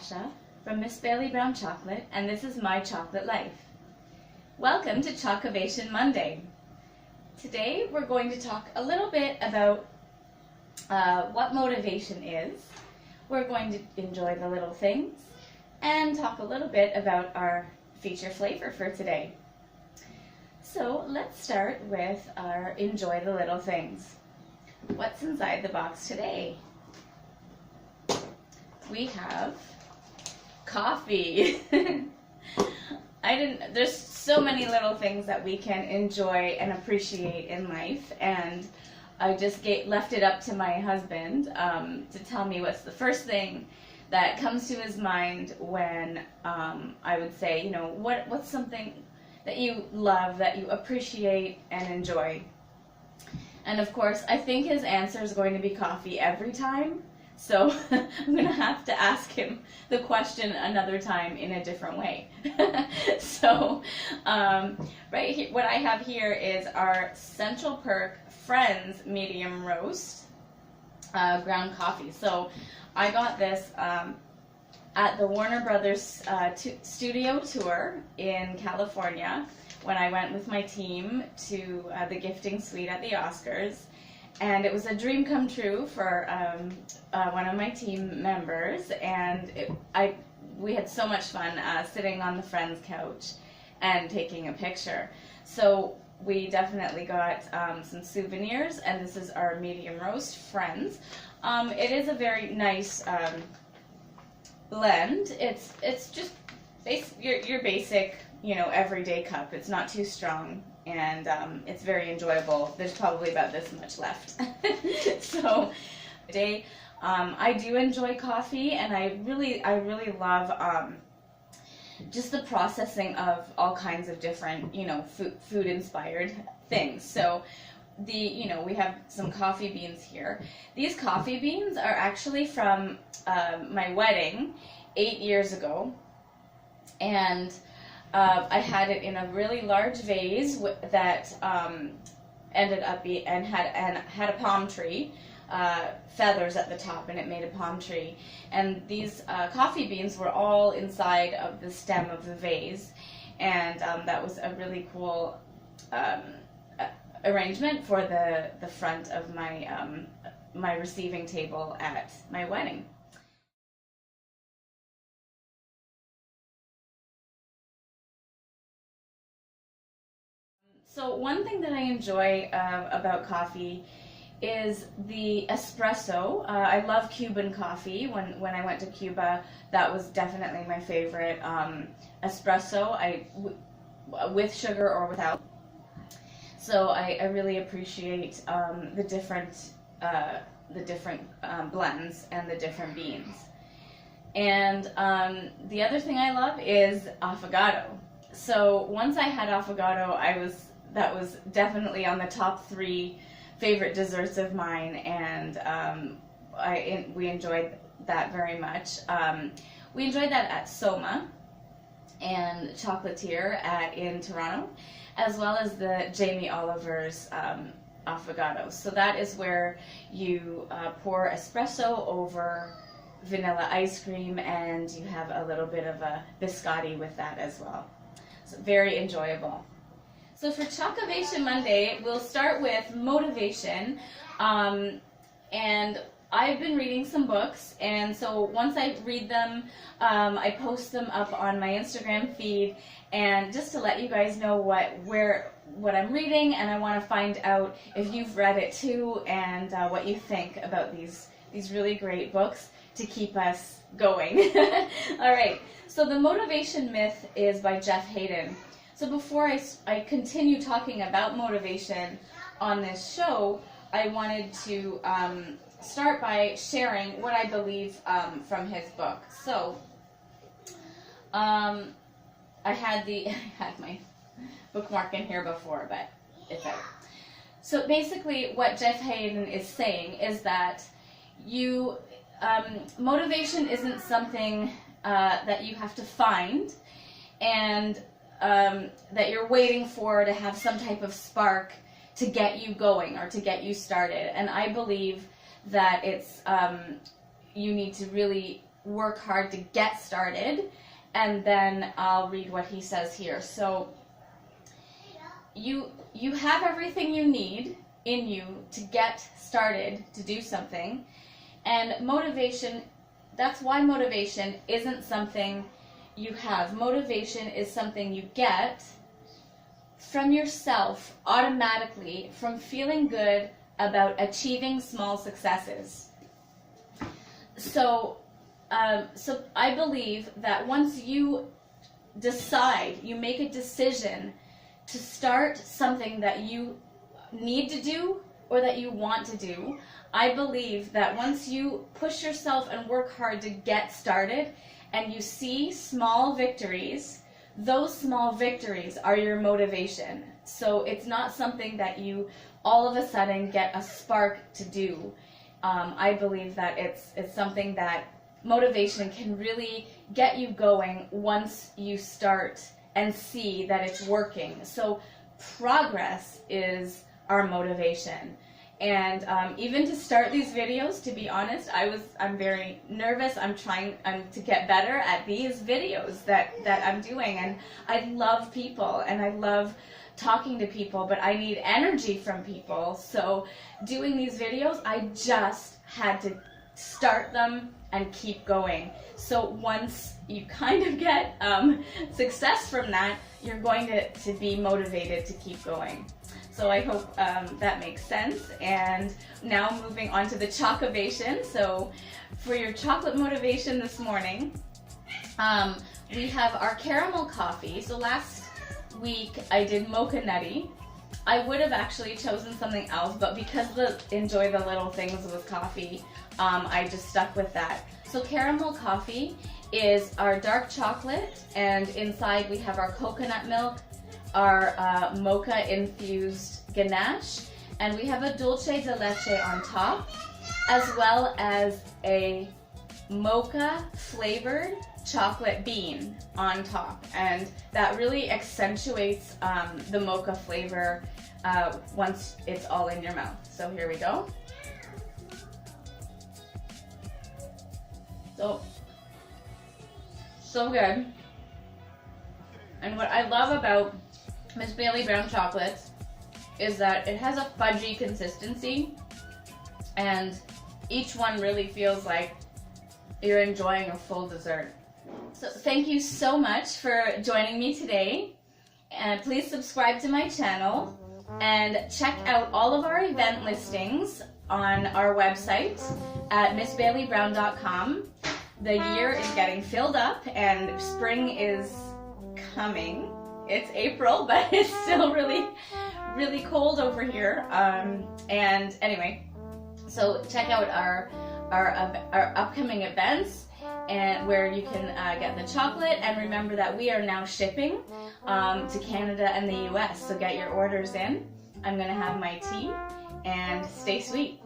Natasha from Miss Bailey Brown Chocolate, and this is My Chocolate Life. Welcome to Chocovation Monday. Today we're going to talk a little bit about what motivation is. We're going to enjoy the little things and talk a little bit about our feature flavor for today. So let's start with our enjoy the little things. What's inside the box today? We have coffee. There's so many little things that we can enjoy and appreciate in life, and I just left it up to my husband to tell me what's the first thing that comes to his mind when I would say, you know, what's something that you love, that you appreciate and enjoy. And of course, I think his answer is going to be coffee every time. So I'm going to have to ask him the question another time in a different way. So right here, what I have here is our Central Perk Friends Medium Roast ground coffee. So I got this at the Warner Brothers studio tour in California when I went with my team to the gifting suite at the Oscars. And it was a dream come true for one of my team members, and we had so much fun sitting on the friend's couch and taking a picture. So we definitely got some souvenirs, and this is our medium roast Friends. It is a very nice blend. It's just your basic, you know, everyday cup. It's not too strong. And it's very enjoyable. There's probably about this much left. So today I do enjoy coffee, and I really love just the processing of all kinds of different, you know, food inspired things. So we have some coffee beans here. These coffee beans are actually from my wedding 8 years ago, and I had it in a really large vase that ended up had a palm tree, feathers at the top, and it made a palm tree. And these coffee beans were all inside of the stem of the vase, and that was a really cool arrangement for the front of my receiving table at my wedding. So one thing that I enjoy about coffee is the espresso. I love Cuban coffee. When I went to Cuba, that was definitely my favorite espresso. With sugar or without. So I really appreciate the different blends and the different beans. And the other thing I love is affogato. So once I had affogato, that was definitely on the top 3 favorite desserts of mine, and we enjoyed that very much. We enjoyed that at Soma and Chocolatier in Toronto, as well as the Jamie Oliver's affogato. So that is where you pour espresso over vanilla ice cream, and you have a little bit of a biscotti with that as well. So very enjoyable. So for Chocovation Monday, we'll start with motivation, and I've been reading some books, and so once I read them, I post them up on my Instagram feed, and just to let you guys know what I'm reading, and I want to find out if you've read it too, and what you think about these really great books to keep us going. All right, so the motivation myth is by Jeff Hayden. So before I continue talking about motivation on this show, I wanted to start by sharing what I believe from his book. So I had my bookmark in here before, but it's out. So basically what Jeff Hayden is saying is that motivation isn't something that you have to find, and that you're waiting for to have some type of spark to get you going or to get you started. And I believe that it's you need to really work hard to get started, and then I'll read what he says here. So you have everything you need in you to get started to do something, and motivation, that's why motivation isn't something you have. Motivation is something you get from yourself automatically, from feeling good about achieving small successes. So I believe that once you decide, you make a decision to start something that you need to do or that you want to do, I believe that once you push yourself and work hard to get started and you see small victories, those small victories are your motivation. So it's not something that you all of a sudden get a spark to do. I believe that it's something that motivation can really get you going once you start and see that it's working. So progress is our motivation. And even to start these videos, to be honest, I'm very nervous. I'm trying to get better at these videos that I'm doing. And I love people and I love talking to people, but I need energy from people. So doing these videos, I just had to start them and keep going. So once you kind of get success from that, you're going to be motivated to keep going. So I hope that makes sense. And now moving on to the Chocovation. So for your chocolate motivation this morning, we have our caramel coffee. So last week I did mocha nutty. I would have actually chosen something else, but because the enjoy the little things with coffee, I just stuck with that. So caramel coffee is our dark chocolate, and inside we have our coconut milk, our mocha infused ganache, and we have a dulce de leche on top, as well as a mocha flavored chocolate bean on top, and that really accentuates the mocha flavor once it's all in your mouth. So here we go. So good. And what I love about Miss Bailey Brown chocolates is that it has a fudgy consistency, and each one really feels like you're enjoying a full dessert. So thank you so much for joining me today, and please subscribe to my channel and check out all of our event listings on our website at missbaileybrown.com. The year is getting filled up and spring is coming. It's April, but it's still really cold over here. And anyway, so check out our upcoming events and where you can get the chocolate. And remember that we are now shipping to Canada and the US, so get your orders in. I'm gonna have my tea and stay sweet.